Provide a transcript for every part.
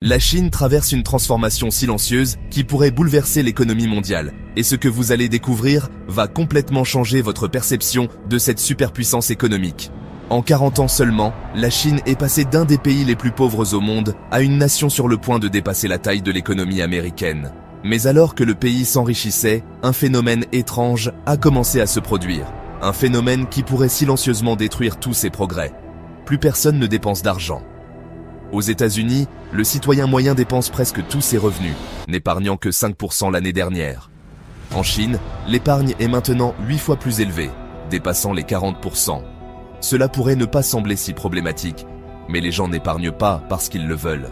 La Chine traverse une transformation silencieuse qui pourrait bouleverser l'économie mondiale. Et ce que vous allez découvrir va complètement changer votre perception de cette superpuissance économique. En 40 ans seulement, la Chine est passée d'un des pays les plus pauvres au monde à une nation sur le point de dépasser la taille de l'économie américaine. Mais alors que le pays s'enrichissait, un phénomène étrange a commencé à se produire. Un phénomène qui pourrait silencieusement détruire tous ses progrès. Plus personne ne dépense d'argent. Aux États-Unis, le citoyen moyen dépense presque tous ses revenus, n'épargnant que 5% l'année dernière. En Chine, l'épargne est maintenant 8 fois plus élevée, dépassant les 40%. Cela pourrait ne pas sembler si problématique, mais les gens n'épargnent pas parce qu'ils le veulent.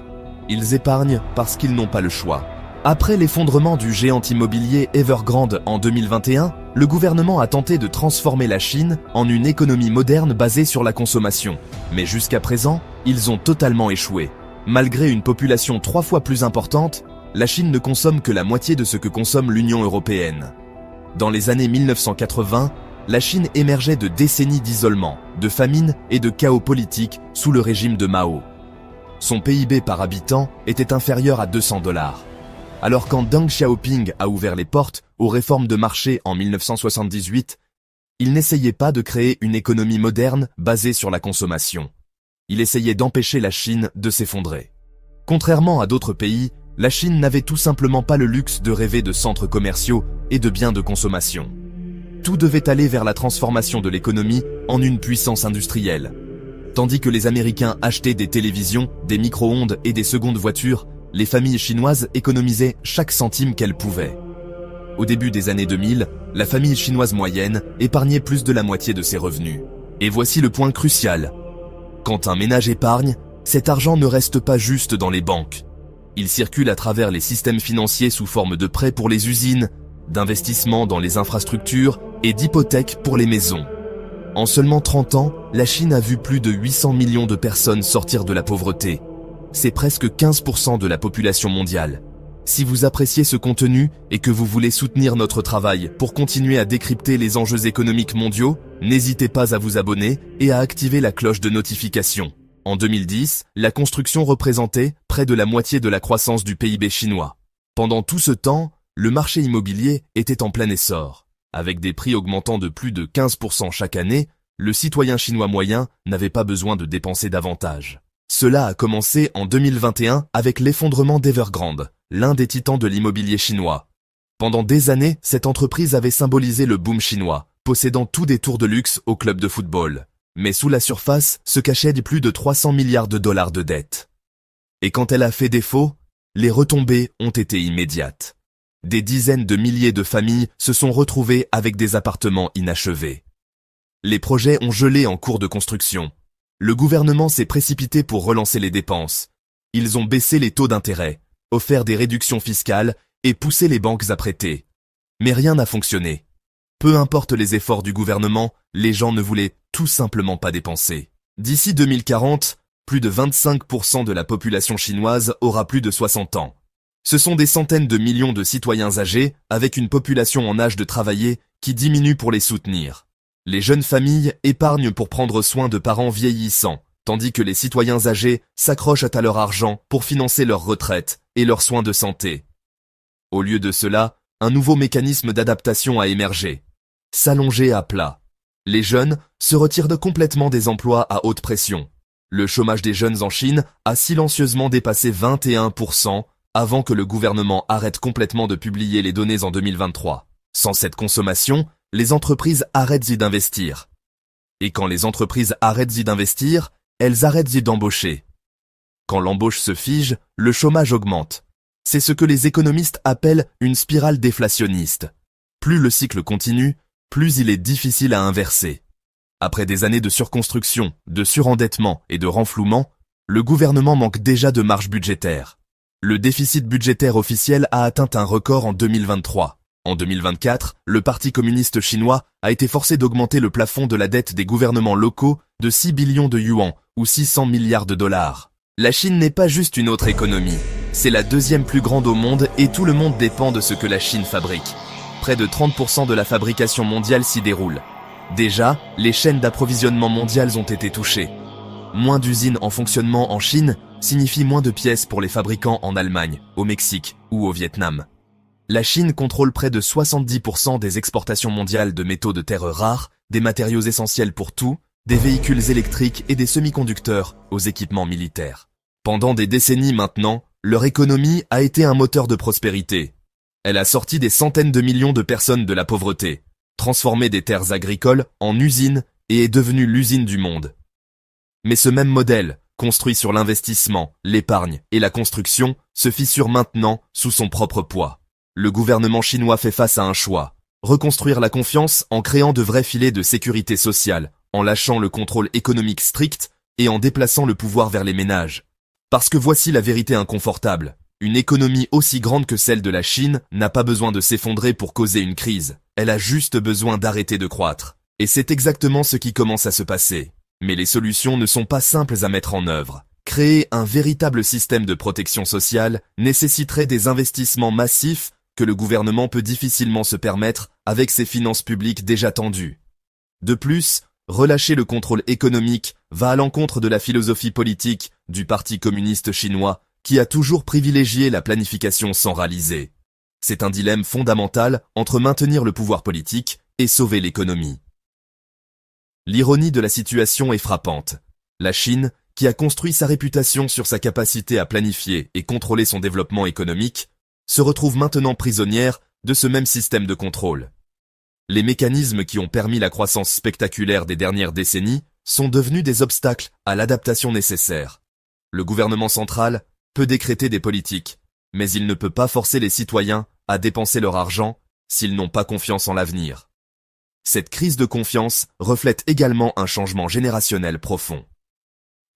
Ils épargnent parce qu'ils n'ont pas le choix. Après l'effondrement du géant immobilier Evergrande en 2021, le gouvernement a tenté de transformer la Chine en une économie moderne basée sur la consommation. Mais jusqu'à présent, ils ont totalement échoué. Malgré une population 3 fois plus importante, la Chine ne consomme que la moitié de ce que consomme l'Union européenne. Dans les années 1980, la Chine émergeait de décennies d'isolement, de famine et de chaos politique sous le régime de Mao. Son PIB par habitant était inférieur à 200 $. Alors quand Deng Xiaoping a ouvert les portes aux réformes de marché en 1978, il n'essayait pas de créer une économie moderne basée sur la consommation. Il essayait d'empêcher la Chine de s'effondrer. Contrairement à d'autres pays, la Chine n'avait tout simplement pas le luxe de rêver de centres commerciaux et de biens de consommation. Tout devait aller vers la transformation de l'économie en une puissance industrielle. Tandis que les Américains achetaient des télévisions, des micro-ondes et des secondes voitures, les familles chinoises économisaient chaque centime qu'elles pouvaient. Au début des années 2000, la famille chinoise moyenne épargnait plus de la moitié de ses revenus. Et voici le point crucial. Quand un ménage épargne, cet argent ne reste pas juste dans les banques. Il circule à travers les systèmes financiers sous forme de prêts pour les usines, d'investissements dans les infrastructures et d'hypothèques pour les maisons. En seulement 30 ans, la Chine a vu plus de 800 millions de personnes sortir de la pauvreté. C'est presque 15% de la population mondiale. Si vous appréciez ce contenu et que vous voulez soutenir notre travail pour continuer à décrypter les enjeux économiques mondiaux, n'hésitez pas à vous abonner et à activer la cloche de notification. En 2010, la construction représentait près de la moitié de la croissance du PIB chinois. Pendant tout ce temps, le marché immobilier était en plein essor. Avec des prix augmentant de plus de 15% chaque année, le citoyen chinois moyen n'avait pas besoin de dépenser davantage. Cela a commencé en 2021 avec l'effondrement d'Evergrande, l'un des titans de l'immobilier chinois. Pendant des années, cette entreprise avait symbolisé le boom chinois, possédant tous des tours de luxe au club de football. Mais sous la surface se cachaient plus de 300 milliards de dollars de dettes. Et quand elle a fait défaut, les retombées ont été immédiates. Des dizaines de milliers de familles se sont retrouvées avec des appartements inachevés. Les projets ont gelé en cours de construction. Le gouvernement s'est précipité pour relancer les dépenses. Ils ont baissé les taux d'intérêt, offert des réductions fiscales et poussé les banques à prêter. Mais rien n'a fonctionné. Peu importe les efforts du gouvernement, les gens ne voulaient tout simplement pas dépenser. D'ici 2040, plus de 25% de la population chinoise aura plus de 60 ans. Ce sont des centaines de millions de citoyens âgés, avec une population en âge de travailler, qui diminue pour les soutenir. Les jeunes familles épargnent pour prendre soin de parents vieillissants, tandis que les citoyens âgés s'accrochent à leur argent pour financer leur retraite et leurs soins de santé. Au lieu de cela, un nouveau mécanisme d'adaptation a émergé. S'allonger à plat. Les jeunes se retirent complètement des emplois à haute pression. Le chômage des jeunes en Chine a silencieusement dépassé 21% avant que le gouvernement arrête complètement de publier les données en 2023. Sans cette consommation, les entreprises arrêtent d'investir. Et quand les entreprises arrêtent d'investir, elles arrêtent d'embaucher. Quand l'embauche se fige, le chômage augmente. C'est ce que les économistes appellent une spirale déflationniste. Plus le cycle continue, plus il est difficile à inverser. Après des années de surconstruction, de surendettement et de renflouement, le gouvernement manque déjà de marge budgétaire. Le déficit budgétaire officiel a atteint un record en 2023. En 2024, le Parti communiste chinois a été forcé d'augmenter le plafond de la dette des gouvernements locaux de 6 billions de yuans, ou 600 milliards de dollars. La Chine n'est pas juste une autre économie. C'est la deuxième plus grande au monde et tout le monde dépend de ce que la Chine fabrique. Près de 30% de la fabrication mondiale s'y déroule. Déjà, les chaînes d'approvisionnement mondiales ont été touchées. Moins d'usines en fonctionnement en Chine signifie moins de pièces pour les fabricants en Allemagne, au Mexique ou au Vietnam. La Chine contrôle près de 70% des exportations mondiales de métaux de terres rares, des matériaux essentiels pour tout, des véhicules électriques et des semi-conducteurs aux équipements militaires. Pendant des décennies maintenant, leur économie a été un moteur de prospérité. Elle a sorti des centaines de millions de personnes de la pauvreté, transformé des terres agricoles en usines et est devenue l'usine du monde. Mais ce même modèle, construit sur l'investissement, l'épargne et la construction, se fissure maintenant sous son propre poids. Le gouvernement chinois fait face à un choix. Reconstruire la confiance en créant de vrais filets de sécurité sociale, en lâchant le contrôle économique strict et en déplaçant le pouvoir vers les ménages. Parce que voici la vérité inconfortable. Une économie aussi grande que celle de la Chine n'a pas besoin de s'effondrer pour causer une crise. Elle a juste besoin d'arrêter de croître. Et c'est exactement ce qui commence à se passer. Mais les solutions ne sont pas simples à mettre en œuvre. Créer un véritable système de protection sociale nécessiterait des investissements massifs que le gouvernement peut difficilement se permettre avec ses finances publiques déjà tendues. De plus, relâcher le contrôle économique va à l'encontre de la philosophie politique du Parti communiste chinois qui a toujours privilégié la planification centralisée. C'est un dilemme fondamental entre maintenir le pouvoir politique et sauver l'économie. L'ironie de la situation est frappante. La Chine, qui a construit sa réputation sur sa capacité à planifier et contrôler son développement économique, se retrouve maintenant prisonnière de ce même système de contrôle. Les mécanismes qui ont permis la croissance spectaculaire des dernières décennies sont devenus des obstacles à l'adaptation nécessaire. Le gouvernement central peut décréter des politiques, mais il ne peut pas forcer les citoyens à dépenser leur argent s'ils n'ont pas confiance en l'avenir. Cette crise de confiance reflète également un changement générationnel profond.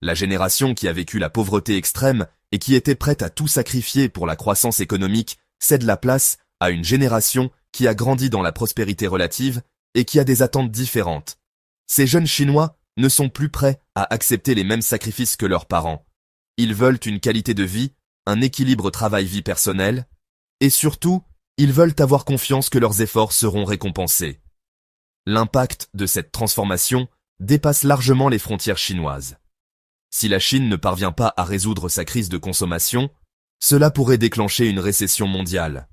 La génération qui a vécu la pauvreté extrême et qui était prête à tout sacrifier pour la croissance économique cède la place à une génération qui a grandi dans la prospérité relative et qui a des attentes différentes. Ces jeunes Chinois ne sont plus prêts à accepter les mêmes sacrifices que leurs parents. Ils veulent une qualité de vie, un équilibre travail-vie personnelle, et surtout, ils veulent avoir confiance que leurs efforts seront récompensés. L'impact de cette transformation dépasse largement les frontières chinoises. Si la Chine ne parvient pas à résoudre sa crise de consommation, cela pourrait déclencher une récession mondiale.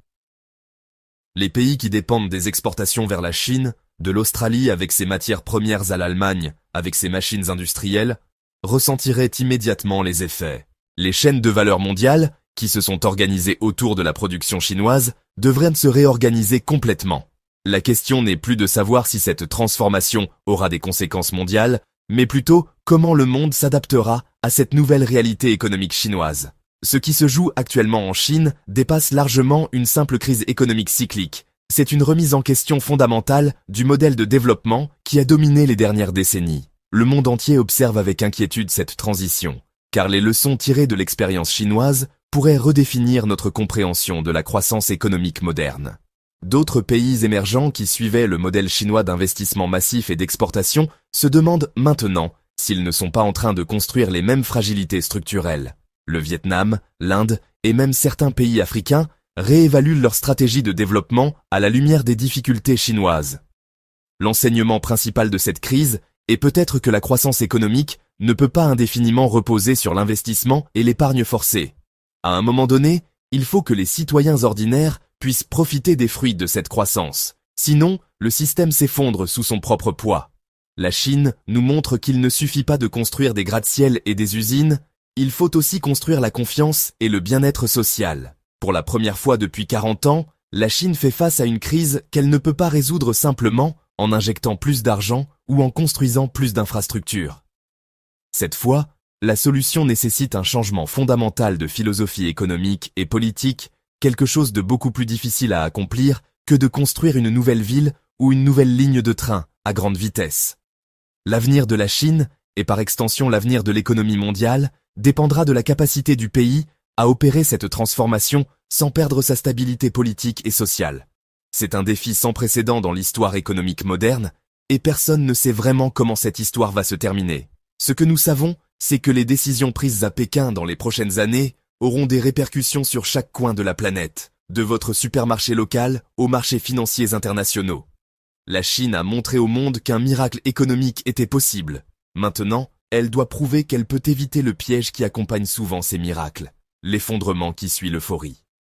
Les pays qui dépendent des exportations vers la Chine, de l'Australie avec ses matières premières à l'Allemagne avec ses machines industrielles, ressentiraient immédiatement les effets. Les chaînes de valeur mondiales, qui se sont organisées autour de la production chinoise, devraient se réorganiser complètement. La question n'est plus de savoir si cette transformation aura des conséquences mondiales, mais plutôt comment le monde s'adaptera à cette nouvelle réalité économique chinoise. Ce qui se joue actuellement en Chine dépasse largement une simple crise économique cyclique. C'est une remise en question fondamentale du modèle de développement qui a dominé les dernières décennies. Le monde entier observe avec inquiétude cette transition, car les leçons tirées de l'expérience chinoise pourraient redéfinir notre compréhension de la croissance économique moderne. D'autres pays émergents qui suivaient le modèle chinois d'investissement massif et d'exportation se demandent maintenant s'ils ne sont pas en train de construire les mêmes fragilités structurelles. Le Vietnam, l'Inde et même certains pays africains réévaluent leur stratégie de développement à la lumière des difficultés chinoises. L'enseignement principal de cette crise est peut-être que la croissance économique ne peut pas indéfiniment reposer sur l'investissement et l'épargne forcée. À un moment donné, il faut que les citoyens ordinaires puissent profiter des fruits de cette croissance. Sinon, le système s'effondre sous son propre poids. La Chine nous montre qu'il ne suffit pas de construire des gratte-ciel et des usines, il faut aussi construire la confiance et le bien-être social. Pour la première fois depuis 40 ans, la Chine fait face à une crise qu'elle ne peut pas résoudre simplement en injectant plus d'argent ou en construisant plus d'infrastructures. Cette fois, la solution nécessite un changement fondamental de philosophie économique et politique, quelque chose de beaucoup plus difficile à accomplir que de construire une nouvelle ville ou une nouvelle ligne de train à grande vitesse. L'avenir de la Chine, et par extension l'avenir de l'économie mondiale, dépendra de la capacité du pays à opérer cette transformation sans perdre sa stabilité politique et sociale. C'est un défi sans précédent dans l'histoire économique moderne, et personne ne sait vraiment comment cette histoire va se terminer. Ce que nous savons, c'est que les décisions prises à Pékin dans les prochaines années auront des répercussions sur chaque coin de la planète, de votre supermarché local aux marchés financiers internationaux. La Chine a montré au monde qu'un miracle économique était possible. Maintenant, Elle doit prouver qu'elle peut éviter le piège qui accompagne souvent ces miracles, l'effondrement qui suit l'euphorie.